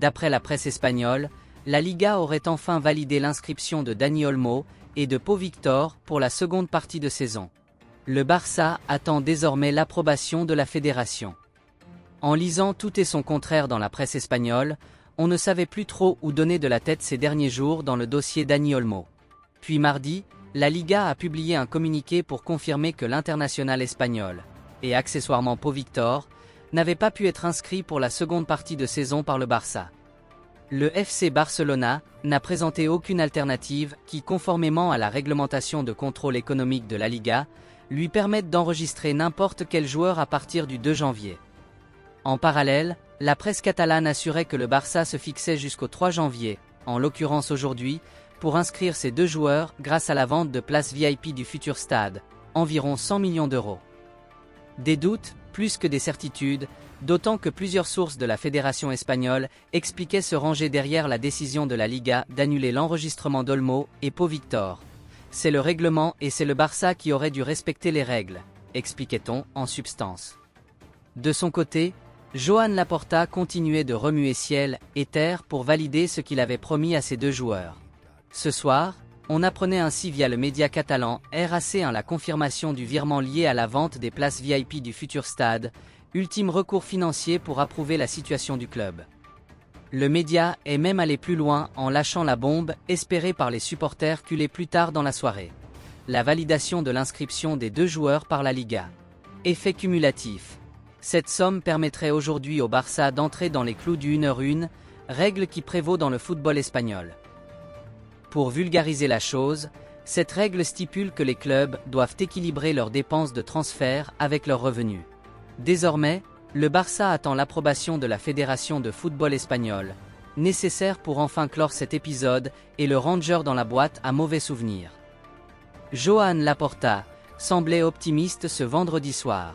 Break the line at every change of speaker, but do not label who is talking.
D'après la presse espagnole, la Liga aurait enfin validé l'inscription de Dani Olmo et de Pau Victor pour la seconde partie de saison. Le Barça attend désormais l'approbation de la fédération. En lisant tout et son contraire dans la presse espagnole, on ne savait plus trop où donner de la tête ces derniers jours dans le dossier Dani Olmo. Puis mardi, la Liga a publié un communiqué pour confirmer que l'international espagnol, et accessoirement Pau Victor, n'avait pas pu être inscrit pour la seconde partie de saison par le Barça. Le FC Barcelona n'a présenté aucune alternative qui, conformément à la réglementation de contrôle économique de la Liga, lui permette d'enregistrer n'importe quel joueur à partir du 2 janvier. En parallèle, la presse catalane assurait que le Barça se fixait jusqu'au 3 janvier, en l'occurrence aujourd'hui, pour inscrire ces deux joueurs grâce à la vente de places VIP du futur stade, environ 100 millions d'euros. Des doutes, plus que des certitudes, d'autant que plusieurs sources de la fédération espagnole expliquaient se ranger derrière la décision de la Liga d'annuler l'enregistrement d'Olmo et Pau Victor. C'est le règlement et c'est le Barça qui aurait dû respecter les règles, expliquait-on en substance. De son côté, Joan Laporta continuait de remuer ciel et terre pour valider ce qu'il avait promis à ses deux joueurs. Ce soir, on apprenait ainsi via le média catalan RAC1 la confirmation du virement lié à la vente des places VIP du futur stade, ultime recours financier pour approuver la situation du club. Le média est même allé plus loin en lâchant la bombe espérée par les supporters culés plus tard dans la soirée. La validation de l'inscription des deux joueurs par la Liga. Effet cumulatif. Cette somme permettrait aujourd'hui au Barça d'entrer dans les clous du 1h1, règle qui prévaut dans le football espagnol. Pour vulgariser la chose, cette règle stipule que les clubs doivent équilibrer leurs dépenses de transfert avec leurs revenus. Désormais, le Barça attend l'approbation de la Fédération de football espagnole, nécessaire pour enfin clore cet épisode et le ranger dans la boîte à mauvais souvenirs. Joan Laporta semblait optimiste ce vendredi soir.